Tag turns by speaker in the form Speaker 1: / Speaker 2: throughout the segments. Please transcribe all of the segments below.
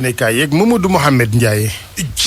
Speaker 1: nekkaay yeeg Mamadou Mohamed Ndiaye.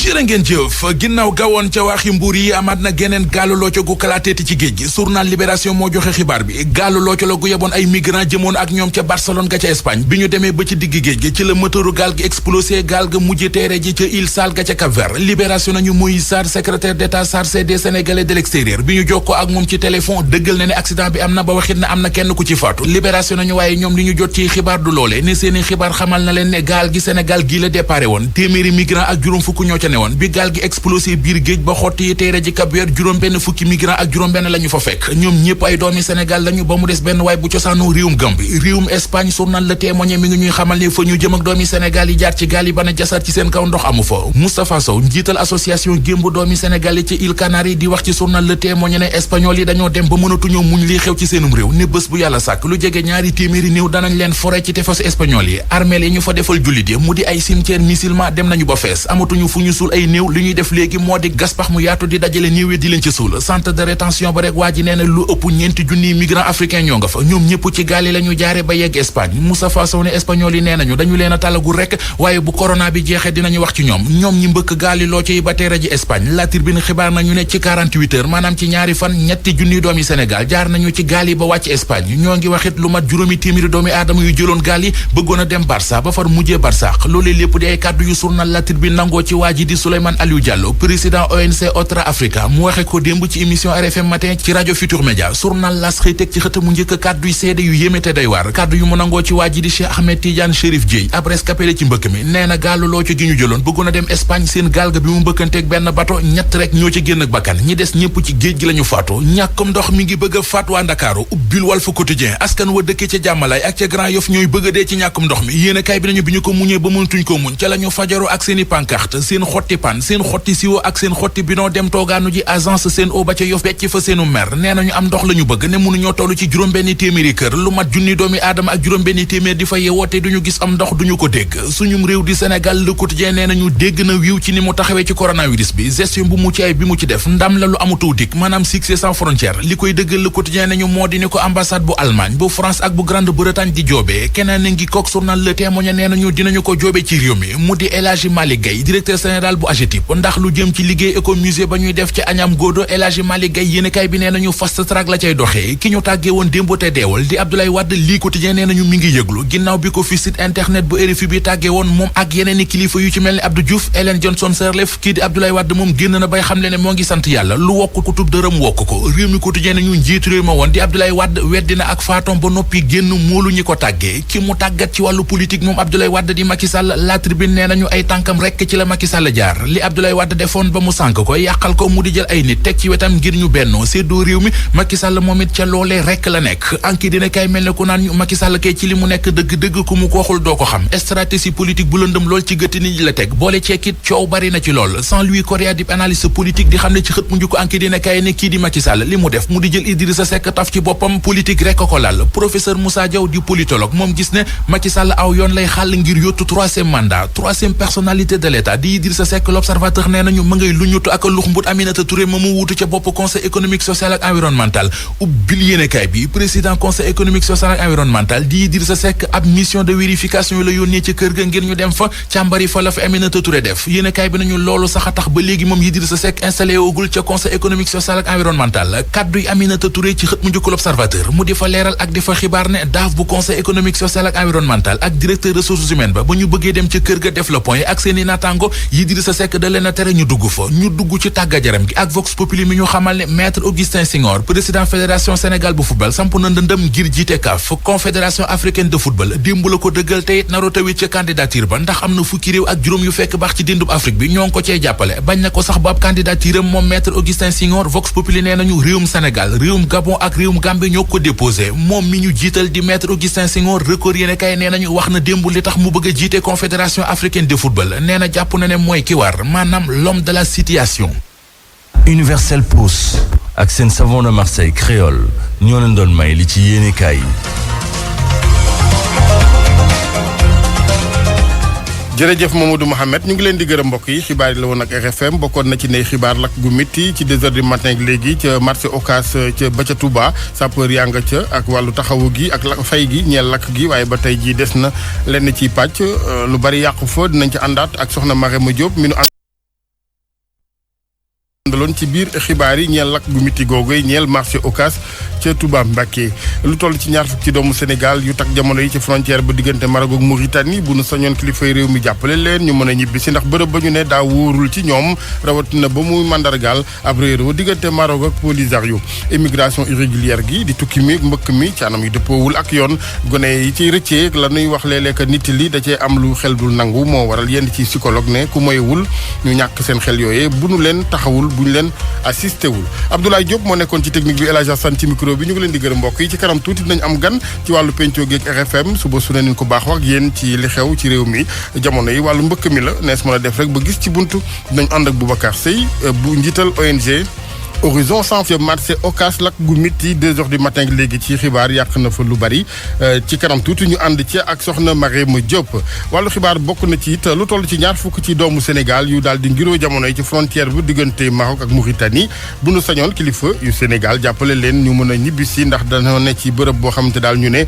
Speaker 2: jërë ngeen jëf ginnaaw gawoon ca waxi mbuur yi amaat na geneen gaalu looco gu kalaateeti ci géej gi journal Libération moo joxe xibaar bi gaalu looco la gu yeboon ay migrants jëmoon ak ñoom ca Barcelone ga ca Espagne bi ñu demee ba ci digg géej gi ci la moteuru gaal gi explosé gaal ga mujj teere ji ca île Sal ga ca Cap-Vert Libération nañu Moïse Sarr secrétaire d'état chargé des Sénégalais de l'extérieur bi ñu jokkoo ak moom ci téléphone dëggal na ne accident bi am na ba waxit na am na kenn ku ci faatu Libération nañu waaye ñoom li ñu jot ci xibaar du loole ne seeni xibaar xamal na leen ne gaal gi Sénégal gi la déparé woon téeméeri migrants ak juróom fukk ñoo ca newoon bi gaal gi explosé biir géej ba xotti yi teere ji Cap-Vert juróom benn fukki migrant ak juróom benn la ñu fa fekk ñoom ñëpp ay doomi Sénégal lañu ba mu des benn waay bu cosaanu réewum Gambie réewum Espagne journal Le Témoin mi ngi ñuy xamal ne fa ñu jëm ak doomi Sénégal yi jaar ci gaal yi ba na jasaat ci seen kaw ndox amu fa Moustapha Sow njiital association gémb doomi Sénégal yi ci îles Canaries di wax ci journal Le Témoin ne espagnol yi dañoo dem ba mënatuñoo muñ lii xew ci seenum réew ne bés bu yàlla sàkk lu jege ñaari téeméeri néew danañ leen fore ci tefesu espagnol yi armeel yi ñu fa defal jullit yi mu di ay cimetière musulman dem nañu ba fees amatuñu fu ñu suul ay néew li ñuy def léegi moo di gas pax mu yaatu di dajale néew yi di leen ci suul centre de rétention ba rek waa ji nee na lu ëpp ñeenti junniy migrants africains ñoo nga fa ñoom ñëpp ci gaal yi la ñu jaare ba yegg Espagne Moustapha Sow ne espagnol yi nee nañu dañu leen a talagul rek waaye bu corona bi jeexee dinañu wax ci ñoom ñi mbëkk gaal yi loo ci ba teera ji Espagne La Tribune xibaar nañu ne ci 48 heures maanaam ci ñaari fan ñetti junniy doomi Sénégal jaar nañu ci gaal yi ba wàcc Espagne ñoo ngi waxit lu mat juróomi téeméeri doomi aadama yu jëloon gaal yi bëggoon a dem Barça ba far mujjee Barsaq loolee lépp di ay kàddu yu journal La Tribune nangoo ci waa ji di Souleymane Aliou Diallo président ONC Otra Africa mu waxe ko démb ci émission RFM matin ci rajo Futur Média journal Las xëy teg ci xët mu njëkk kàddu yu seede yu yéeme te doy waar kàddu yu mu nangoo ci waa ji di Cheikh Ahmed Tidiane Chérif Dieye ab rescapé ci mbëkk mi nee na gaalu looco gi ñu jëloon bëggoon a dem Espagne seen gaal ga bi mu mbëkkanteeg benn bato ñett rek ñoo ci génn ak bakkan ñi des ñëpp ci géej gi la ñu faatu ñàkkum ndox mi ngi bëgg a faat waa Ndakaaru ubbil Walf Quotidien askan wa dëkkee ca Jàmmalaay ak ca Grand Yoff ñooy bëgg a dee ci ñàkkum ndox mi yéene kaay bi nañu bi ñu ko muñee ba mënatuñ ko muñ ca la ñu fajaroo ak seen i pancarte seen xotti pan seen xotti siwo ak seen xotti bidon dem toogaanu ji agence Sen'Eau ba ca Yoff becc fa seenu mer nee nañu am ndox la ñu bëgg ne mënuñoo toll ci juróom-benni téeméeri kër lu mat junni doomi aadama ak juróom-benni téeméer di fa yeewoo te duñu gis am ndox duñu ko dégg suñum réew di Sénégal Le Quotidien nee nañu dégg na wiiw ci ni mu taxawee ci coronavirus bi gestion bu mucc ay bi mu ci def ndam la lu amutoo dik maanaam succès sans frontière li koy dëggal Le Quotidien nañu moo di ni ko ambassade bu Allemagne bu France ak bu Grande-Bretagne di joobee keneen ngi kook journal Le Témoin nee nañu dinañu ko joobee ci réew mi mu di El Hadji Malick Gueye directeur général bu AGETIP ndax lu jëm ci liggéey écomusée ba ñuy def ci Agnam Godo El Hadji Malick Gueye yéenekaay bi nee nañu fast track la cay doxee ki ñu tàggee woon démb te deewal di Abdoulaye Wade lii Quotidien nee nañu mi ngi yëglu ginnaaw bi ko fi site internet bu RFI bi tàggee woon moom ak yeneeni kilifa yu ci mel ni Abdou Diouf Hélène Johnson Sirleaf kii di Abdoulaye Wade moom génn na bay xamle ne moo ngi sant yàlla lu wokk ku tub dërëm wokk ko réew mi Quotidien nañu njiitu réew ma woon di Abdoulaye Wade weddina ak faatoom ba noppi génn moolu ñi ko tàggee ki mu tàggat ci wàllu politique moom Abdoulaye Wade di Macky Sall La Tribune nee nañu ay tànkam rekk ci la Macky Sall jaar li Abdoulaye Wade defoon ba mu sànk ko yàqal ko mu di jël ay nit teg ci wetam ngir ñu bennoo séddoo réew mi Macky Sall moom it ca loolee rekk la nekk anki dina kay mel ne ku naan ñu Macky Sall kay ci li mu nekk dëgg-dëgg ku mu ko waxul doo ko xam stratégie politique bu lëndëm lool ci gëtt nit ñi la teg boole ceekit coow bari na ci lool Jean-Louis Correa di analyste politique di xam ne ci xët mu njëkk anki dina kay ne kii di Macky Sall li mu def mu di jël Idrissa Seck taf ci boppam politique rekk ko lal professeur Moussa Diaw di politologue moom gis ne Macky Sall aw yoon lay xàll ngir yottu troisième mandat troisième personnalité de l'État di Idrissa Seck l'observateur nee nañu ma ngay lu ñutu ak lux mbut Aminata Touré ma mu wuutu ca bopp conseil économique social ak environnemental ubbil yéenekaay bi président conseil économique social ak environnemental di Idrissa Seck ab mission de vérification la yónnee ci kër ga ngir ñu dem fa càmbari fa la fa Aminata Touré def yéenekaay bi nañu loolu sax a tax ba léegi moom Idrissa Seck installé wogul ca conseil économique social ak environnemental kadduy Aminata Touré ci xët mu njëkk l'observateur mu di fa leeral ak di fa xibaar ne daaf bu conseil économique social ak environnemental ak directeur ressources humaines ba ñu bëggee dem ca kër ga def le point ak seeni naataango Idrissa Seck da leen a tere ñu dugg fa ñu dugg ci tàggajaram gi ak Vox Populi mi ñu xamal ne maître Augustin Senghor président fédération Sénégal bu football samp na ndëndëm ngir jiite CAF confédération africaine de football démb la ko dëggal tey naroo tawit ca candidature ba ndax am na fukki réew ak juróom yu fekk baax ci dindub Afrique bi ñoo ngi ko cee jàppale bañ na ko sax ba ab candidature am moom maître Augustin Senghor Vox Populi nee nañu réewum Sénégal réewum Gabon ak réewum Gambie ñoo ko déposé moom mi ñu jiital di maître Augustin Senghor record yéene kay nee nañu wax na démb li tax mu bëgg a jiite confédération africaine de football nee na jàpp na ne mooy ki war maanaam l'homme de la situation.
Speaker 3: Universel Pousse ak seen savon de Marseille créole ñoo leen doon may li ci yéenekaay yi.
Speaker 1: jërëjëf Mamadou Mohamed ñu ngi leen di gërëm mbokk yi xibaar yi la woon ak RFM bokkoon na ci ne xibaar lakk gu métti ci 2h du matin léegi ca marché Ocass ba ca Touba sapeur yaa nga ca ak wàllu taxawu gi ak fay gi ñeel lakk gi waaye ba tey jii des na lenn ciy pàcc lu bari yàqu fa dinañ ci àndaat ak soxna Marème Diop mi nu àndaloon ci biir xibaar yi ñeel lakk gu métti googu ñeel marché Ocass ca Touba Mbacké lu toll ci ñaar fukk ci doomu Sénégal yu tak jamono yi ci frontière ba diggante Maroc ak Mauritanie bu nu sañoon kilifay réew mi jàppale leen ñu mën a ñibbi si ndax bërëb ba ñu ne daa wóorul ci ñoom rawatina ba muy mandargaal ab réeroo diggante Maroc ak Polisario immigration irrégulière gi di tukki mi mbëkk mi ci anam yu dëppoowul ak yoon gone yi ciy rëccee la nuy wax léeg-léeg nit li da cee am lu xel dul nangu moo waral yenn ci psychologue ne ku moywul ñu ñàkk seen xel yooyee bu nu leen taxawul bu ñu leen assisté wul Abdoulaye Diop moo nekkoon ci technique bi El Hadj Assane ci micro bi ñu ngi leen di gërëm mbokk yi ci kanam tuuti dinañ am gan ci wàllu penco geeg RFM suba su ne ñu ko baax wax yéen ci li xew ci réew mi jamono yi wàllu mbëkk mi la nees mën a def rek ba gis ci buntu dinañ ànd ak Boubacar Seye bu njiital ONG Horizon Sans Frontières marché Ocass lakk gu métti 2h du matin léegi ci xibaar yàq na fa lu bari ci kanam tuuti ñu ànd ci ak soxna Marème Diop wàllu xibaar bokk na ci it lu toll ci ñaar fukk ci doomu Sénégal yu daal di ngiroo jamono yi ci frontière bi diggante Maroc ak Mauritanie bu nu sañoon kilifa yu Sénégal jàppale leen ñu mën a ñibbisi ndax dana ne ci bërëb boo xamante daal ñu ne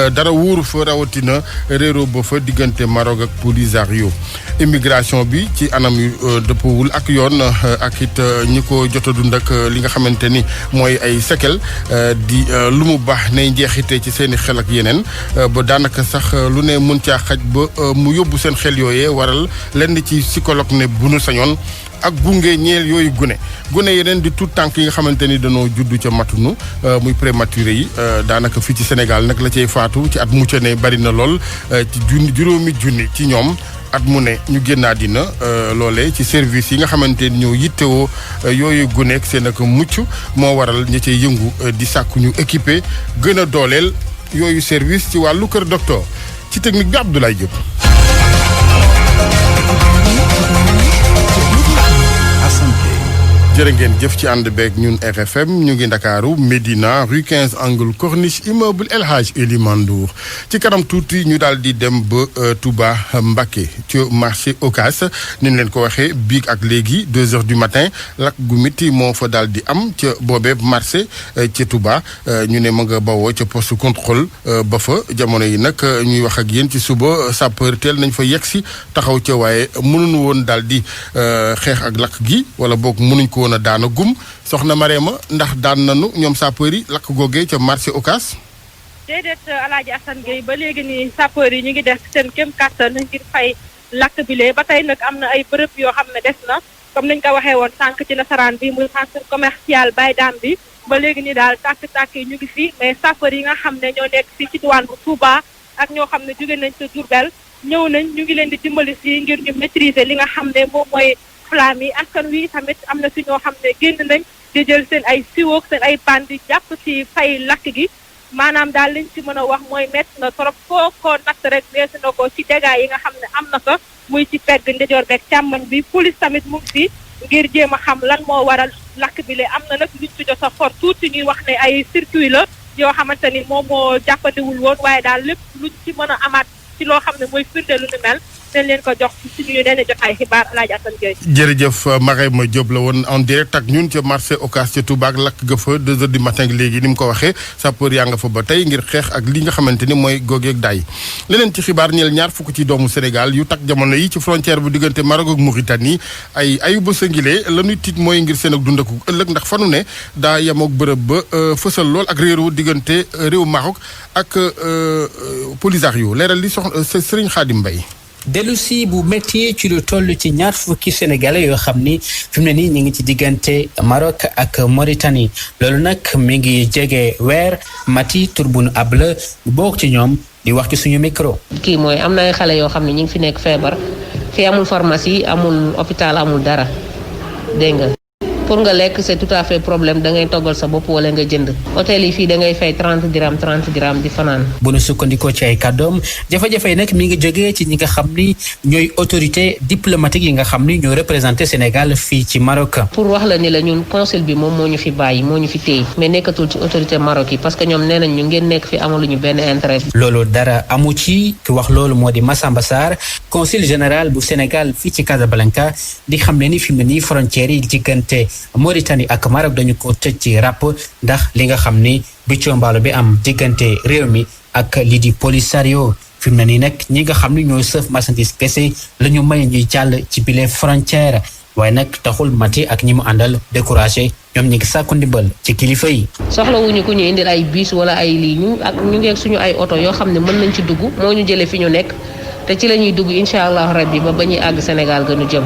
Speaker 1: dara wóoru fa rawatina réero ba fa diggante Maroc ak Polisario immigration bi ci anam yu dëppawul ak yoon ak it ñi ko jot a dund ak li nga xamante ni mooy ay séquelles di lu mu baax nay njeexite ci seen i xel ak yeneen ba daanaka sax lu ne mën caa xaj ba mu yóbbu seen xel yooyee waral lenn ci psychologue ne bu nu sañoon ak gunge ñeel yooyu gune yeneen di tout tànk yi nga xamante ni dañoo juddu ca matunu muy prématuré yi daanaka fii ci Sénégal nag la cay faatu ci at mucc ne bari na lool ci juróomi junni ci ñoom at mu ne ñu génn àddina loole ci service yi nga xamante ni ñoo yittewoo yooyu guneek seen ak mucc moo waral ñi cay yëngu di sàkku ñu équipé gën a dooleel yooyu service ci wàllu kër docteur ci technique bi Abdoulaye Diop. jërë ngeen jëf ci ànd beeg ñun RFM ñu ngi Ndakaaru Médina rue 15 angle Corniche immeuble El Hadj Elimane Ndour ci kanam tuuti ñu daal di dem ba Touba Mbacké ci marché Ocass ni ñu leen ko waxee biig ak léegi 2h du matin lakk gu métti moo fa daal di am ca boobee marché ca Touba ñu ne ma nga bawoo ca poste contrôle ba fa jamono yi nag ñuy wax ak yéen ci suba sapeur teel nañ fa yegg si taxaw ca waaye mënuñu woon daal di xeex ak lakk gi wala boog mënuñ ko na daana gum soxna Marème ndax daan nanu ñoom sapeur yi lakk googee ca marché Ocass.
Speaker 4: déedéet Alaaji Assane Gueye ba léegi nii sapeur yi ñu ngi def seen kéem kàttan ngir fay lakk bi lee ba tey nag am na ay bërëb yoo xam ne des na comme niñ ko waxee woon sànq ci nasaraan bi muy centre commercial Baydaan bi ba léegi nii daal tàkk-tàkk yi ñu ngi fi mais sapeur yi nga xam ne ñoo nekk fii ci diwaan bu Touba ak ñoo xam ne jóge nañ ca Diourbel ñëw nañ ñu ngi leen di dimbali si ngir ñu maîtriser li nga xam ne moom mooy flamme yi askan wi tamit am na si ñoo xam ne génn nañ di jël seen ay siwoog seen ay pan di jàpp ci fay lakk gi maanaam daal liñ ci mën a wax mooy métti na trop foo ko natt rek weesu na ko ci dégâts yi nga xam ne am na ko muy ci pegg ndijoor beeg càmmoñ bi police tamit mu ngi fi ngir jéem a xam lan moo waral lakk bi le am na nag luñ ci jot a for tuuti ñuy wax ne ay circuit la yoo xamante ni moom moo jàppandiwul woon waaye daal lépp luñ ci mën a amaat ci loo xam ne mooy firnde lu ni mel dañ leen ko jox ci suñu leen jox ay xibaar Alaaji Assane Gueye.
Speaker 1: jërëjëf Marème Diop la woon en direct ak ñun ca marché Ocass ca Touba ak lakk ga fa 2h du matin léegi ni mu ko waxee sapeur yaa nga fa ba tey ngir xeex ak li nga xamante ni mooy googeeg daay leneen ci xibaar ñeel ñaar fukk ci doomu Sénégal yu tak jamono yi ci frontière bu diggante Maroc ak Mauritanie ay ba sëngile la ñuy tiit mooy ngir seen ak dundaku ëllëg ndax fanu ne daa yemook bërëb ba fësal lool ak réeru diggante réew Maroc ak Polisario leeral li soxna Serigne Khadim Mbaye
Speaker 5: dellusi bu métti ci lu toll ci ñaar fukki sénégalais yoo xam ni fi mu ne nii ñu ngi ci diggante Maroc ak Mauritanie loolu nag mi ngi jege weer Mati Turbun Abla bokk ci ñoom di wax ci suñu micro.
Speaker 6: kii mooy am na ay xale yoo xam ne ñu ngi fi nekk feebar fii amul pharmacie amul hôpital amul dara dégg nga pour nga lekk c'est tout à fait problème da ngay toggal sa bopp wala nga jënd hôtel yi fii da ngay fay 30 dirham di fanaan.
Speaker 5: bu nu sukkandikoo ci ay kàddoom jafe-jafe yi nag mi ngi jógee ci ñi nga xam ni ñooy autorité diplomatique yi nga xam ni ñoo représenté Sénégal fii ci Maroc.
Speaker 6: pour wax la ni la ñun consul bi moom moo ñu fi bàyyi moo ñu fi téye mais nekkatul ci autorité Maroc yi parce que ñoom nee nañ ñu ngeen nekk fi amaluñu benn intérêt.
Speaker 5: loolu dara amu ci ki wax loolu moo di Massamba Sarr consul général bu Sénégal fii ci Casablanca di xam ne ni fi mu ne nii frontières yi diggante Mauritanie ak Maroc dañu ko tëj ci ràpp ndax li nga xam ni biccoo mbaalo bi am diggante réew mi ak lii di Polisario fi mu ne nii nag ñi nga xam ni ñooy sëf marchandise kese la ñu may ñuy jàll ci bile frontière waaye nag taxul Mati ak ñi mu àndal découragé ñoom ñi ngi sàkku ndimbal ci kilifa yi.
Speaker 6: soxlawuñu ku ñu indil ay bus wala ay lii ñu ngi ak suñu ay oto yoo xam ne mën nañ ci dugg moo ñu jëlee fi ñu nekk te ci la ñuy dugg incha allah rabbi ba ñuy àgg Sénégal gënu jëm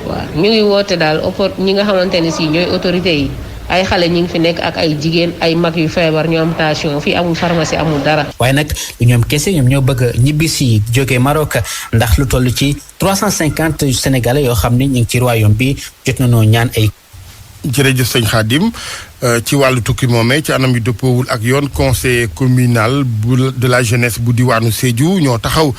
Speaker 6: waaw ñu ngi woote daal ñi nga xamante ne si ñooy autorités yi. ay xale ñi ngi fi nekk ak ay jigéen ay mag yu feebar ñoo am tension fii amul pharmacie amul dara.
Speaker 5: waaye nag ñoom kese ñoom ñoo bëgg a ñibbisi jógee Maroc ndax lu toll ci 350 sénégalais yoo xam ne ñu ngi ci royaume bi jot nañoo ñaan ay.
Speaker 1: jërëjëf sëñ Khadim ci wàllu tukki moomee ci anam yu dëppoowul ak yoon conseil communal bu de la jeunesse bu diwaanu Sédhiou ñoo taxaw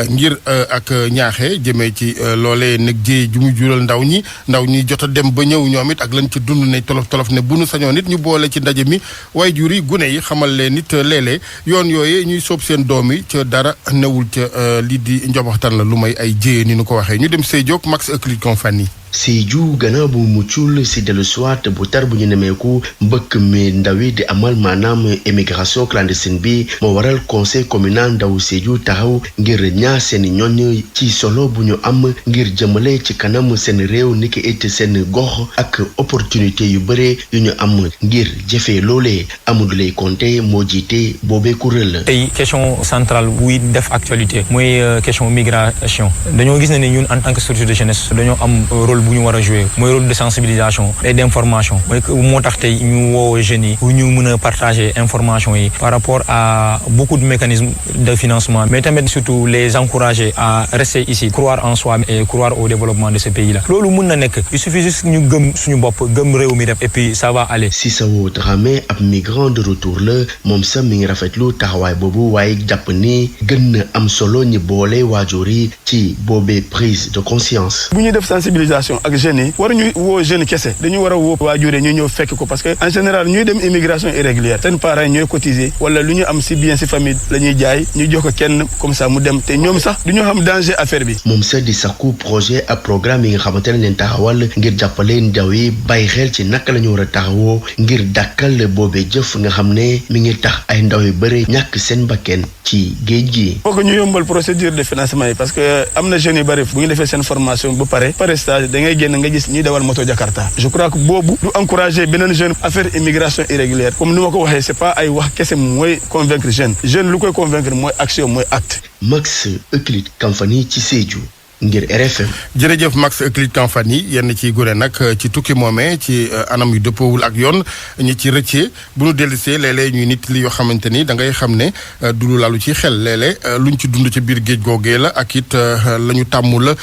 Speaker 1: ngir ak ñaaxe jëmee ci loolee nag jéey ju mu jural ndaw ñi jot a dem ba ñëw ñoom it ak lañ ci dund ne tolof ne bu nu sañoon nit ñu boole ci ndaje mi waaye jur yi gune yi xamal leen nit léeg-léeg yoon yooyee ñuy soob seen doom yi ca dara newul ca lii di njobaxtan la lu may ay jéey ni nu ko waxee ñu dem Sédhiou ak Max Euclide Compagnie.
Speaker 7: Sédhiou gannaaw bu muccul si dellu soit bu tar bu ñu nemeeku mbëkk mi ndaw yi di amal maanaam émigration clandestine bi moo waral conseil communal ndaw Sédhiou taxaw ngir ñaar seen ñoñ ci solo bu ñu am ngir jëmale ci kanam seen réew niki it seen gox ak opportunité yu bare yu ñu am ngir jëfee loolee Amadou Lay Konté moo jiite boobee kuréel.
Speaker 8: tey question centrale buy def actualité mooy question migration dañoo gis ne ni ñun en tant que structure de jeunesse dañoo am rôle bu ñu war a jouer mooy rôle de sensibilisation et d'information mooy moo tax tey ñu woo jeunes yi pour ñu mën a partager information yi par rapport à beaucoup de mécanismes de financement mais tamit surtout les encourager à rester ici croire en soi et croire au développement de ce pays là loolu mën na nekk il suffit juste ñu gëm suñu bopp gëm réew mi def et puis ça va aller.
Speaker 7: Sissao Dramé ab migrant de retour la moom sax mi ngi rafetlu taxawaay boobu waaye jàpp ni gën na am solo ñi boole waajur yi ci boobee prise de conscience.
Speaker 9: bu ñuy def sensibilisation ak jeunes yi waruñu woo jeune kese dañu war a woo waajur yi ñu ñëw fekk ko parce que en général ñuy dem immigration irrégulière seen parents ñooy cotiser wala lu ñu am si bien si famille la ñuy jaay ñu jox ko kenn comme ça mu dem te ñoom sax du ñu xam danger affaire bi.
Speaker 7: moom sax di sakku projet ak programme yi nga xamante ne leen taxawal ngir jàppale ndaw yi bàyyi xel ci naka la ñu war a taxawoo ngir dàkkal boobee jëf nga xam ne mi ngi tax ay ndaw yu bëri ñàkk seen bakken ci géej gi.
Speaker 9: foog ñu yombal procédure de financement yi parce que am na jeunes yu bëri bu ñu defee seen formation bu pare stage da ngay génn nga gis ñuy dawal moto Jakarta je crois que boobu du encourager beneen jeune affaire immigration irrégulière comme ni ma ko waxee c'est pas ay wax kese mooy convaincre jeune lu koy convaincre mooy action mooy acte.
Speaker 7: Max Euclide Compagnie ci Sédhiou ngir RFM.
Speaker 1: jërëjëf Max Euclide Compagnie yenn ci gune nag ci tukki moomee ci anam yu dëppoowul ak yoon ñi ci rëccee bu nu dellusee léeg-léeg ñuy nit li yoo xamante ni da ngay xam ne du lu lalu ci xel léeg-léeg luñ ci dund ci biir géej googee la ak it la ñu tàmmu la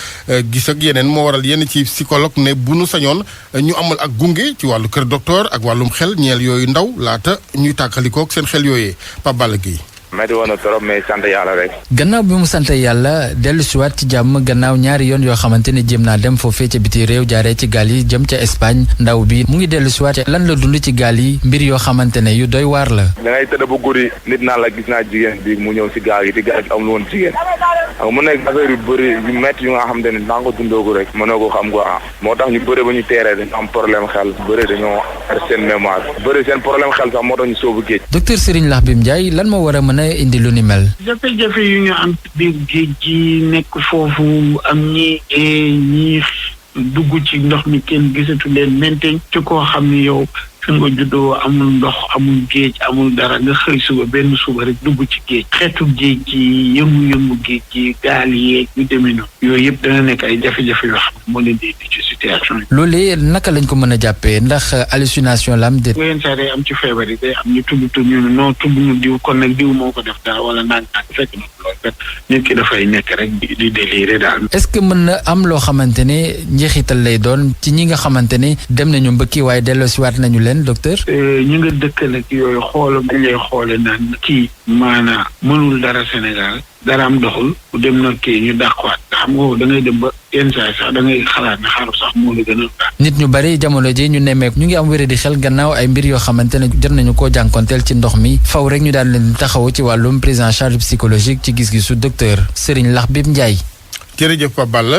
Speaker 1: gis ak yeneen moo waral yenn ci psychologue ne bu nu sañoon ñu amal ak gunge ci wàllu kër docteur ak wàllum xel ñeel yooyu ndaw laata ñuy tàkkalikook seen xel yooyee Pape Balla Gueye.
Speaker 10: métti woon na trop mais sant yàlla rek.
Speaker 11: gannaaw bi mu sant yàlla dellu siwaat ci jàmm gannaaw ñaari yoon yoo xamante ne jéem naa dem foofee ca biti réew jaaree ci gaal yi jëm ca Espagne ndaw bi mu ngi dellu siwaat lan la dund ci gaal yi mbir yoo xamante ne yu doy waar la.
Speaker 10: da ngay tëdd ba guddi nit naa la gis naa jigéen bi mu ñëw si gaal gi te gaal gi amul woon jigéen xam mu nekk affaire yu bëri yu métti yu nga xamante ne daa nga dundoogu rek mënoo ko xam quoi moo tax ñu bëri ba ñu teeree dañu am problème xel bëri dañoo seen mémoire bëri seen problème xel sax moo tax ñu soobu géej.
Speaker 11: docteur Serigne Lakhbib Ndiaye lan moo war a mën a indi lu ni mel.
Speaker 12: jafe-jafe yu ñu am biir géej gi nekk foofu am ñi dugg ci ndox mi kenn gisatu leen maintenir ci koo xam ni yow fi nga juddoo amul ndox amul géej amul dara nga xëy suba benn suba rek dugg ci géej xeetu géej gi yëngu-yëngu géej gi gaal yeeg yu demee noonu yooyu yëpp dana nekk ay jafe-jafe yoo xam ne moo leen di ci situation yi.
Speaker 11: loolu naka lañ ko mën a jàppee ndax hallucination la am déet.
Speaker 12: yenn saa day am ci feebar yi day am ñu tudd ñu ne non tudd ñu diw kon nag diw moo ko def dara wala naan fekk na loolu kat nit ki dafay nekk rek di déliré daal.
Speaker 11: est-ce que mën na am loo xamante ne njeexital lay doon ci ñi nga xamante ne dem nañu mbëkki waaye delloosiwaat nañu leen docteur.
Speaker 12: ñi nga dëkkal ak yooyu xool dañ lay xoole naan kii maanaam mënul dara Sénégal dara am doxul bu dem na kii ñu dàqwaat xam nga da ngay dem ba yenn saa sax da ngay xalaat ne xaru sax moo la gën a.
Speaker 11: nit ñu bari jamono ji ñu nemmeeku ñu ngi am wéré di xel gannaaw ay mbir yoo xamante ne jot nañu koo jànkonteel ci ndox mi faw rek ñu daal leen taxaw ci wàllum prise en charge psychologique ci gis-gisu docteur Serigne Laxbib Ndiaye.
Speaker 1: jërëjëf Pape Balla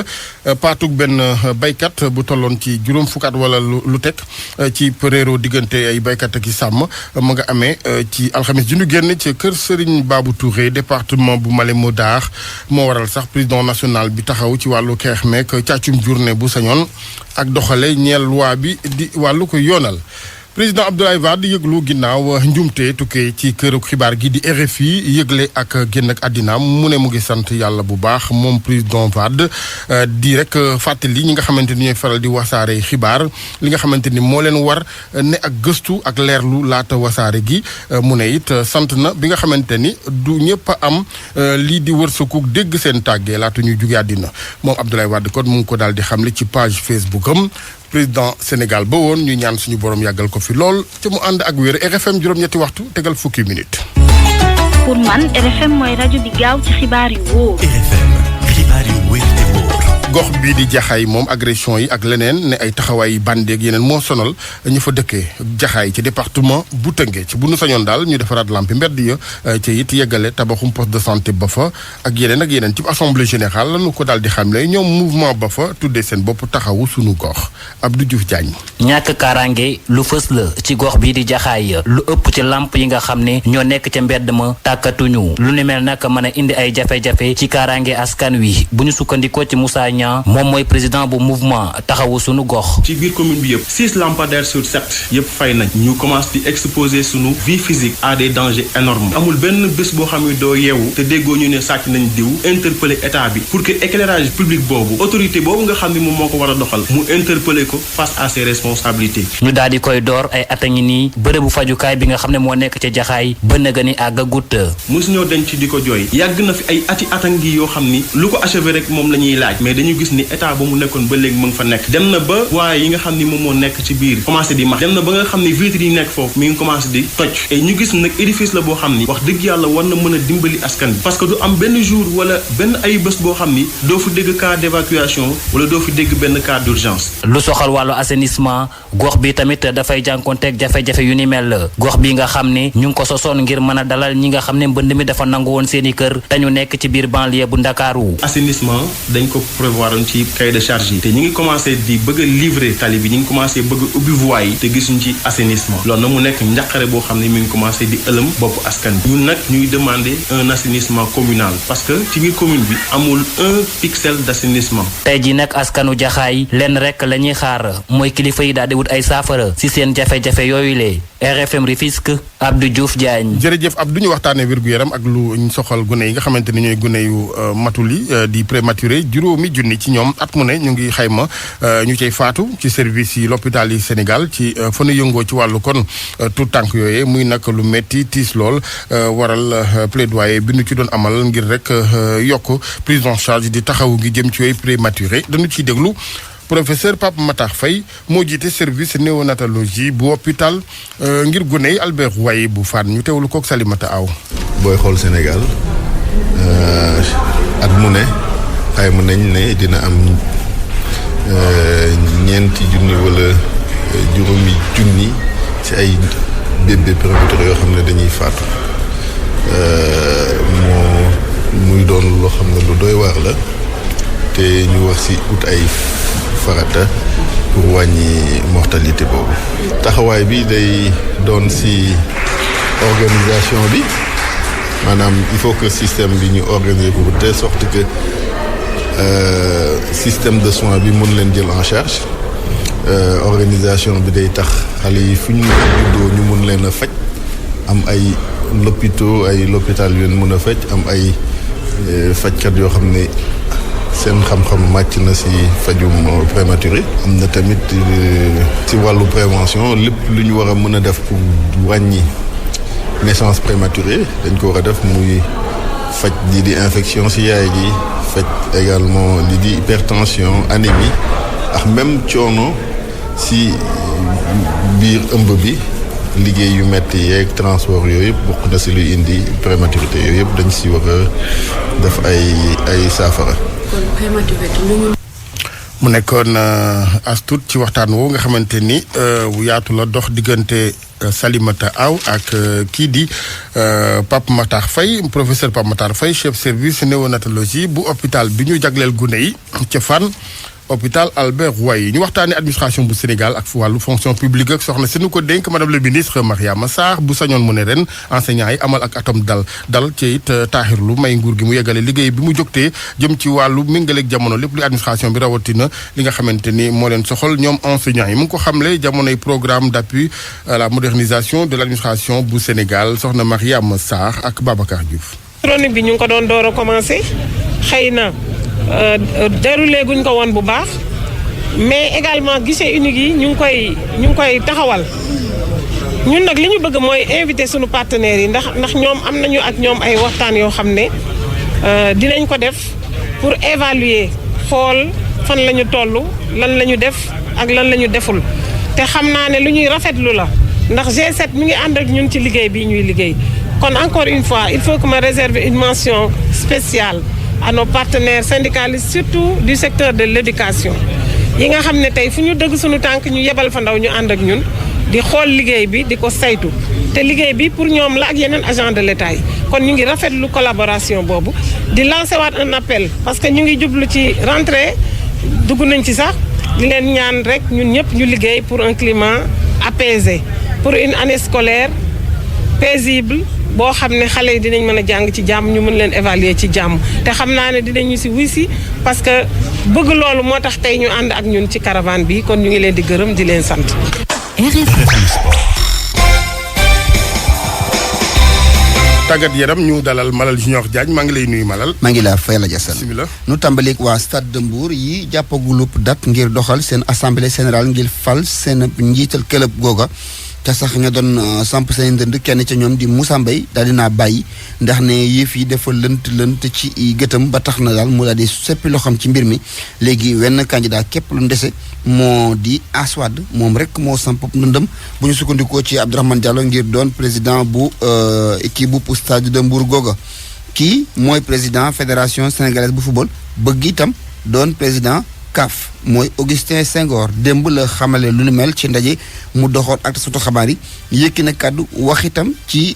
Speaker 1: paatug benn baykat bu tolloon ci juróom fukk at wala lu teg ci réeroo diggante ay baykat ak i sàmm mu nga amee ci alxamis ji ñu génn ci kër Serigne Babou Touré département bu Malem Hodar moo waral sax président national bi taxaw ci wàllu xeex meek càccum journée bu sañoon ak doxale ñeel loi bi di wàllu ko yoonal. président Abdoulaye Wade yëglu ginnaaw njumte tukkee ci këru xibaar gi di RFI yëgle ak génn ak àddinaam mu ne mu ngi sant yàlla bu baax moom président Wade di rek fàttali ñi nga xamante ni ñooy faral di wasaare xibaar li nga xamante ni moo leen war ne ak gëstu ak leerlu laata wasaare gi mu ne it sant na bi nga xamante ni du ñëpp a am lii di wërsëgu dégg seen tàggee laata ñuy jóge àddina moom Abdoulaye Wade kon mu ngi ko daal di xamle ci page Facebook am. président Sénégal ba woon ñu ñaan suñu borom yàggal ko fi lool te mu ànd ak wér RFM juróom-ñetti waxtu tegal fukki minute.
Speaker 13: pour man RFM mooy rajo bi gaaw ci xibaar yu wóor.
Speaker 14: RFM xibaar yu wóor te wóor.
Speaker 1: gox bii di jaxaay moom agression yi ak leneen ne ay taxawaay bandeeg yeneen moo sonal ñu fa dëkkee jaxaay ci département bu Tëngéej ci bu nu sañoon daal ñu defaraat lampi mbedd ya ci it yeggale tabaxum poste de santé ba fa ak yeneen ci assemblée générale lañu ko daal di xamle ñoom mouvement ba fa tuddee seen bopp taxawu sunu gox Abdou Diouf Diagne.
Speaker 15: ñàkk kaaraange lu fës la ci gox bii di jaxaay lu ëpp ci lamp yi nga xam ne ñoo nekk ca mbedd ma tàkkatuñu lu ni mel nag mën a indi ay jafe-jafe ci kaaraange askan wi bu ñu sukkandikoo ci Moussa moom mooy président bu mouvement taxawu sunu gox.
Speaker 16: ci biir commune bi yëpp 6 lampadaires sur 7 yëpp fay nañ ñu commence di exposer sunu vie physique à des dangers énormes amul benn bés boo xam ne doo yeewu te déggoo ñu ne sàcc nañ diw interpeller état bi pour que éclairage public boobu autorité boobu nga xam ne moom moo ko war a doxal mu interpeller ko face à ses responsabilités.
Speaker 15: ñu daal di koy door ay at a ngi nii bërëbu fajukaay bi nga xam ne moo nekk ca jaxaay ba naga ni àggagut.
Speaker 16: mosu ñoo denc di ko jooy yàgg na fi ay ati atangi yoo xam ni lu ko achevé rek moom la ñuy laaj mais dañu gis ni état ba mu nekkoon ba léegi mu ngi fa nekk dem na ba waaye yi nga xam ni moom moo nekk ci biir commencé di max dem na ba nga xam ni vitres yi nekk foofu mi ngi commencé di toj et ñu gis nag édifice la boo xam ni wax dëgg yàlla war na mën a dimbali askan bi parce que du am benn jour wala benn ay bés boo xam ni doo fi dégg cas d'évacuation wala doo fi dégg benn cas d'urgence.
Speaker 15: lu soxal wàllu assainissement gox bi tamit dafay jànkonteeg jafe-jafe yu ni mel gox bi nga xam ne ñu ngi ko sosoon ngir mën a dalal ñi nga xam ne mbënd mi dafa nangu woon seen i kër te ñu nekk ci biir banlieue bu Ndakaaru.
Speaker 16: assainissement dañ ko prévoir ci cahier de charge yi te ñu ngi commencé di bëgg a livrer tali bi ñu ngi commencé bëgg a ubbi voies yi te gisuñ ci assainissement loolu nag mu nekk njaqare boo xam ne mi ngi commencé di ëlëm bopp askan bi ñun nag ñuy demander un assainissement communal parce que ci biir commune bi amul un pixel d'assainissement.
Speaker 15: tey ji nag askanu jaxaay lenn rek la ñuy xaar mooy kilifa yi daal di wut ay saafara si seen jafe-jafe yooyu le RFM Rufisque Abdou Diouf Diagne.
Speaker 1: jërëjëf Abdou ñu waxtaanee wér-gu-yaram ak lu soxal gune yi nga xamante ni ñooy gune yu matul yi di prématuré juróomi junni ci ñoom at mu ne ñu ngi xayma ñu cay faatu ci service yi l'hôpital yi Sénégal ci fa nu yëngoo ci wàllu kon tout tànk yooyee muy nag lu metti tiis lool waral plaidoyer bi nu ci doon amal ngir rek yokk prise en charge di taxawu ngi jëm ci yooyu prématuré dañu ciy déglu professeur Pape Matar Faye moo jiite service néonatologie bu hôpital ngir gune yi Albert Royer bu Fann ñu teewlu kook Salimata Aw.
Speaker 17: booy xool Sénégal at mu ne xayma nañ ne dina am ñeenti junni wala juróomi junni ci ay bébé prématuré yoo xam ne dañuy faatu muy doon loo xam ne lu doy waar la te ñu wax ci ut ay farata pour wàññi mortalité boobu. taxawaay bi day doon ci organisation bi maanaam il faut que système bi ñu organiser ko de telle sorte que système de soins bi mën leen jël en charge organisation bi day tax xale yi fu ñu juddoo ñu mun leen a faj am ay l'hôpital yu leen mun a faj am ay fajkat yoo xam ne seen xam-xam màcc na ci fajum prématuré. am na tamit ci wàllu prévention lépp lu ñu war a mën a def pour wàññi naissance prématurée dañ ko war a def muy faj lii di infection ci yaay ji faj également lii di hypertension anémie ak même coono ci biir ëmb bi liggéey yu metti yeeg transport yooyu yëpp bokk na ci luy indi prématurité yooyu yëpp dañ ci war a def ay saafara.
Speaker 18: kon prématurité
Speaker 1: mu nekkoon as tuut ci waxtaan woowu nga xamante ni bu yaatu la dox diggante Salimata Aw ak kii di Pape Matar Faye professeur Pape Matar Faye chef service néonatologie bu hôpital bi ñu jagleel gune yi ca Fann hôpital Albert Royer ñu waxtaanee administration bu Sénégal ak wàllu fonction publique ak soxna si nu ko dénk madame le ministre Mariama Sarr bu sañoon mu ne ren enseignants yi amal ak atom dal ci it taaxirlu may nguur gi mu yeggale liggéey bi mu jógtee jëm ci wàllu méngaleeg jamono lépp lu administration bi rawatina li nga xamante ni moo leen soxal ñoom enseignants yi mu ngi ko xamle jamonoy programme d'appui à la modernisation de l'administration bu Sénégal soxna Mariama Sarr ak Babacar Diouf.
Speaker 19: chronique bi ñu ngi ko doon door a commencé xëy na déroulé guñ ko woon bu baax mais également guichet unique yi ñu ngi koy taxawal ñun nag li ñu bëgg mooy invité sunu partenaires yi ndax ñoom am nañu ak ñoom ay waxtaan yoo xam ne dinañ ko def pour évaluer xool fan la ñu toll lan la ñu def ak lan la ñu deful te xam naa ne lu ñuy rafetlu la ndax G7 mi ngi ànd ak ñun ci liggéey bi ñuy liggéey kon encore une fois il faut que ma réserve une mention spéciale à nos partenaires syndicalistes surtout du secteur de l'éducation yi nga xam ne tey fu ñu dëgg suñu tànk ñu yebal fa ndaw ñu ànd ak ñun di xool liggéey bi di ko saytu te liggéey bi pour ñoom la ak yeneen agent de l'État yi kon ñu ngi rafetlu collaboration boobu di lancer waat un appel parce que ñu ngi jublu ci rentrée dugg nañ ci sax di leen ñaan rek ñun ñëpp ñu liggéey pour un climat apaisé pour une année scolaire paisible boo xam ne xale yi dinañ mën a jàng ci jàmm ñu mën leen évaluer ci jàmm te xam naa ne dinañu si wuy si parce que bëgg loolu moo tax tey ñu ànd ak ñun ci caravane bi kon ñu ngi leen di gërëm di leen sant.
Speaker 1: tàggat yaram ñu dalal Malal Junior Diagne maa ngi lay nuyu Malal.
Speaker 20: maa ngi laa fay la jasal
Speaker 1: bismillah.
Speaker 20: nu tàmbaleeg waa Stade de Mbour yi jàppagulub date ngir doxal seen assemblée générale ngir fal seen njiital club googa te sax nga doon samp seen ndënd kenn ca ñoom di Moussa Mbaye daal dinaa bàyyi ndax ne yëf yi dafa lënt ci gëtam ba tax na daal mu daal di seppi loxam ci mbir mi léegi wenn candidat képp lu ndese moo di Aswad moom rek moo samp ndëndëm bu ñu sukkandikoo ci Abdourahmane Diallo ngir doon président bu équipe bu Stade de Mbour googa kii mooy président fédération sénégalaise bu football bëgg itam doon président CAF mooy Augustin Senghor démb la xamale lu nu mel ci ndaje mu doxoon ak sutu xabaar yi yëkki na kàddu wax itam ci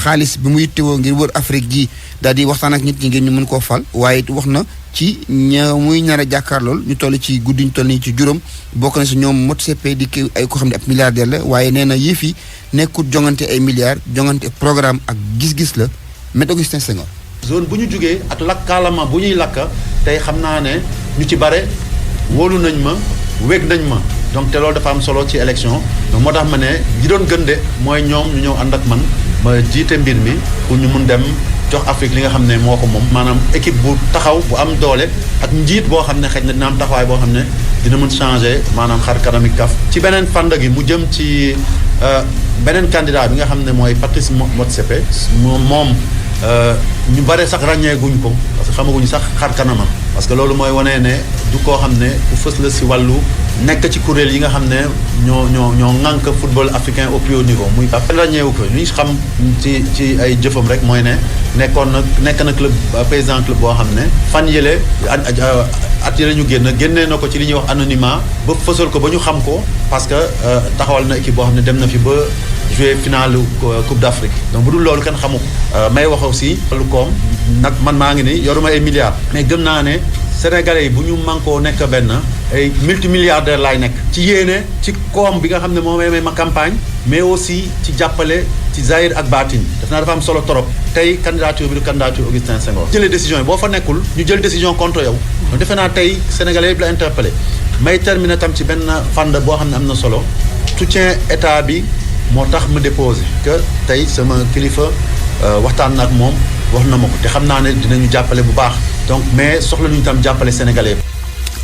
Speaker 20: xaalis bi muy téwoo ngir wër Afrique gi daal di waxtaan ak nit ñi ngir ñu mën koo fal waaye it wax na ci muy nar a jàkkaarlool ñu toll ci guddi ñu toll nii ci juróom bokk na si ñoom Motsepe di ki ay ko xam ne ab milliardaire la waaye nee na yëf yi nekkul jongante ay milliards jongante programme ak gis-gis la met Augustin Senghor.
Speaker 21: zone bu ñu jugee ak lakkaalama bu ñuy lakka tey xam naa ne ñu ci bare wóolu nañ ma wég nañ ma donc te loolu dafa am solo ci élection donc moo tax ma ne ji doon gën de mooy ñoom ñu ñëw ànd ak man ma jiite mbir mi pour ñu mun dem jox Afrique li nga xam ne moo ko moom maanaam équipe bu taxaw bu am doole ak njiit boo xam ne xëy na dina am taxawaay boo xam ne dina mën changer maanaam xar kanami CAF ci beneen fànn gi mu jëm ci beneen candidat bi nga xam ne mooy Patrice Motsepe moom ñu bare sax ràññeeguñ ko parce que xamaguñu sax xar kanamam parce que loolu mooy wane ne du koo xam ne ku fës la si wàllu nekk ci kuréel yi nga xam ne ñoo ŋànk football africain au plus haut niveau muy CAF ràññeewu ko li ñu xam ci ay jëfam rek mooy ne nekk na club président club boo xam ne fan yële at yële ñu génnee na ko ci li ñuy wax anonymat ba fësal ko ba ñu xam ko parce que taxawal na équipe boo xam ne dem na fi ba jouer finale Coupe d'Afrique donc bu dul loolu kenn xamu ko may wax aussi lu koom nag man maa ngi ni yoruma ay milliards mais gëm naa ne Sénégalais yi bu ñu mànkoo nekk benn ay multimilliardaire laay nekk ci yéene ci koom bi nga xam ne moo may ma campagne mais aussi ci jàppale ci zahir ak baatin def naa dafa am solo torop tey candidature bi du candidature Augustin Senghor jëlee décision yi boo fa nekkul ñu jël décision contre yow donc defe naa tey Sénégalais yëpp la interpellé may terminer tam ci benn fànn boo xam ne am na solo soutien état bi moo tax mu déposé que tey sama kilifa waxtaan na ak moom wax na ma ko te xam naa ne dinañu jàppale bu baax donc mais soxla nañu tam jàppale sénégalais.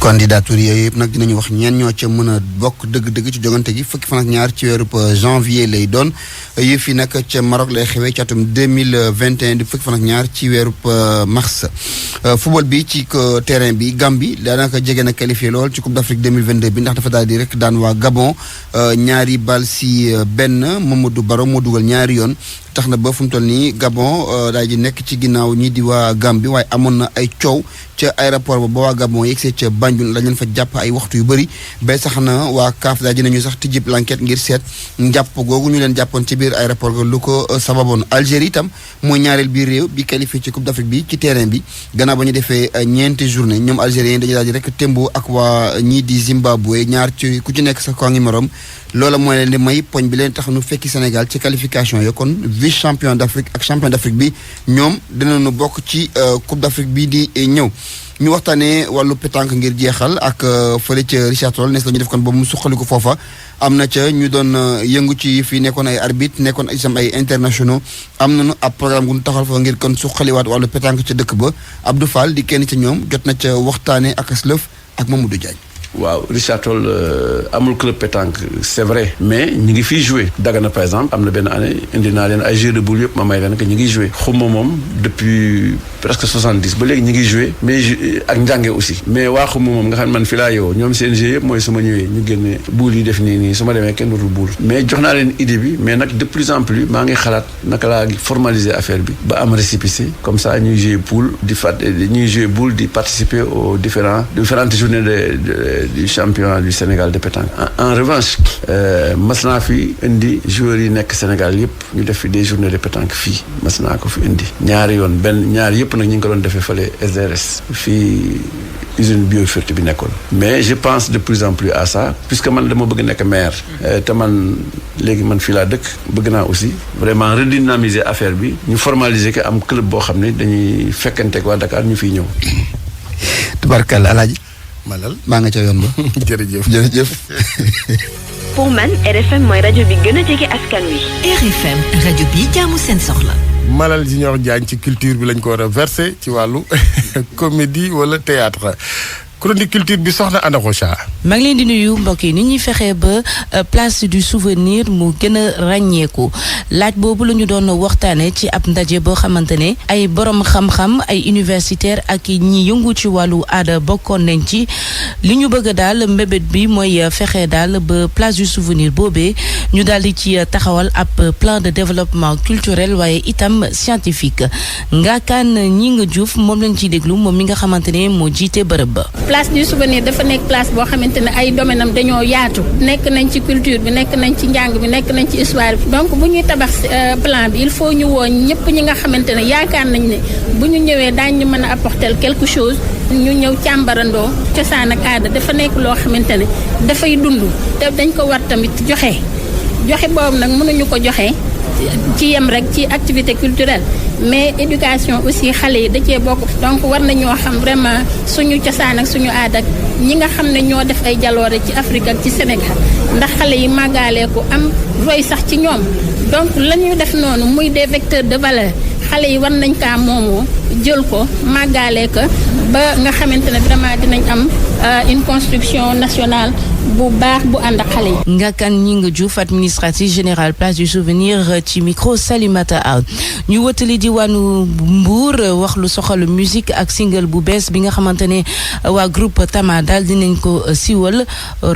Speaker 20: candidature yooyu yëpp nag dinañu wax ñeen ñoo ca mën a bokk dëgg-dëgg ci jogante gi fukki fan ak ñaar ci weeru janvier lay doon yëf yi nag ca Maroc lay xewee ci atum 2021 di fukki fan ak ñaar ci weeru mars. football bi ci terrain bi Gambie daanaka jege na qualifié lool ci Coupe d'Afrique 2022 bi ndax dafa daal di rek daan waa Gabon ñaari bal si benn Mamadou Baro moo dugal ñaari yoon. tax na ba fu mu toll nii Gabon daal di nekk ci ginnaaw ñi di waa Gambie waaye amoon na ay coow ca aéroport ba waa Gabon yegsee ca Banjul lañ leen fa jàpp ay waxtu yu bëri ba sax na waa CAF daal dinañu sax tijjib l'enquête ngir seet njàpp googu ñu leen jàppoon ci biir aéroport ga lu ko sababoon. Algérie itam mooy ñaareel biir réew bi qualifié ci Coupe d'Afrique bi ci terrain bi gannaaw ba ñu defee ñeenti journée ñoom algériens dañu daal di rek tembo ak waa ñii di Zimbabwe ñaar ci ku ci nekk sa koo ngi morom loola mooy leen di may poñ bi leen tax nu fekki Sénégal ci qualification yo kon vice champion d'Afrique ak champion d'Afrique bi ñoom dinañu bokk ci Coupe d'Afrique bi di ñëw. ñu waxtaanee wàllu pétanque ngir jeexal ak fële ca Richard Toll nes la ñu def kon ba mu suqaliku foofa am na ca ñu doon yëngu ci fii nekkoon ay arbitre nekkoon itam ay internationaux am nañu ab programme gu ñu taxal fa ngir kon suqaliwaat wàllu pétanque ca dëkk ba Abdou Fall di kenn ca ñoom jot na ca waxtaanee ak aslëf ak Mamadou Diagne.
Speaker 18: waaw Richard Toll amul club pétanque c'est vrai mais ñu ngi fii joué Dagana par exemple am na benn année indi naa leen ay jeux de boules yëpp ma may leen que ñu ngi joué xuma moom depuis presque 70 ba léegi ñu ngi joué mais ak njànge aussi mais waa xuma moom nga xam ne man fi laa yow ñoom seen jeu yëpp mooy su ma ñëwee ñu génne boules yi def nii su ma demee kenn dootul boule mais jox naa leen idée bi mais nag de plus en plus maa ngi xalaat naka laa formaliser affaire bi ba am récépissé comme ça ñuy joué poule ñuy joué boule di participer aux différentes journées du championnat du Sénégal de pétanque. En revanche mas naa fi indi joueurs yi nekk Sénégal yëpp ñu def fi des journées de pétanque fii mas naa ko fi indi ñaari yoon ñaari yëpp nag ñu ngi ko doon defee fële SDRS fii usine Bioferti bi nekkoon mais je pense de plus en plus à ça puisque man dama bëgg nekk maire te man léegi man fii laa dëkk bëgg naa aussi vraiment redynamiser affaire bi ñu formaliser que am club boo xam ne dañuy fekkanteeg waa Dakar ñu fiy ñëw.
Speaker 20: tubarkalla Alaaji Malal maa nga ca yoon ba. jërëjëf.
Speaker 13: pour man RFM mooy rajo bi gën a jege askan wi.
Speaker 22: RFM rajo bi jaamu seen soxla.
Speaker 1: Malal Junior Diagne ci culture bi lañ ko war a versé ci wàllu comédie wala théâtre chronique culture bi soxna Anna Rocha.
Speaker 23: maa ngi leen di nuyu mbokk yi ni ñuy fexee ba place du souvenir mu gën a ràññeeku laaj boobu la ñu doon waxtaanee ci ab ndaje boo xamante ne ay borom xam-xam ay universitaire ak ñi yëngu ci wàllu aada bokkoon nañ ci li ñu bëgg daal mbébét bi mooy fexe daal ba place du souvenir boobee ñu daal di ci taxawal ab plan de développement culturel waaye itam scientifique Ngakane Gningue Diouf moom lañ ciy déglu moom mi nga xamante ne moo jiite bërëb ba.
Speaker 24: place du souvenir dafa nekk place boo xamante ne ay domaine am dañoo yaatu nekk nañ ci culture bi nekk nañ ci njàng bi nekk nañ ci histoire bi donc bu ñuy tabax plan bi il faut ñu woo ñëpp ñi nga xamante ne yaakaar nañ ne bu ñu ñëwee daañu mën a apporter quelque chose ñu ñëw càmbarandoo cosaan ak aada dafa nekk loo xamante ne dafay dund te dañ ko war tamit joxe boobu nag mënuñu ko joxe ci yem rek ci activité culturelle mais éducation aussi xale yi da cee bokk donc war nañoo xam vraiment suñu cosaan ak suñu aada ak ñi nga xam ne ñoo def ay jaloore ci Afrique ak ci Sénégal ndax xale yi màggaalee ko am roy sax ci ñoom donc la ñu def noonu muy des vecteurs de valeur xale yi war nañ kaa moomoo jël ko màggaalee ko ba nga xamante ne vraiment dinañ am une construction nationale bu baax bu ànd ak xale yi.
Speaker 23: Ngakane Gningue Diouf administratrice générale place du souvenir ci micro Salimata Aw ñu wëtali diwaanu Mbour wax lu soxal musique ak single bu bees bi nga xamante ne waa groupe Tama daal dinañ ko siiwal.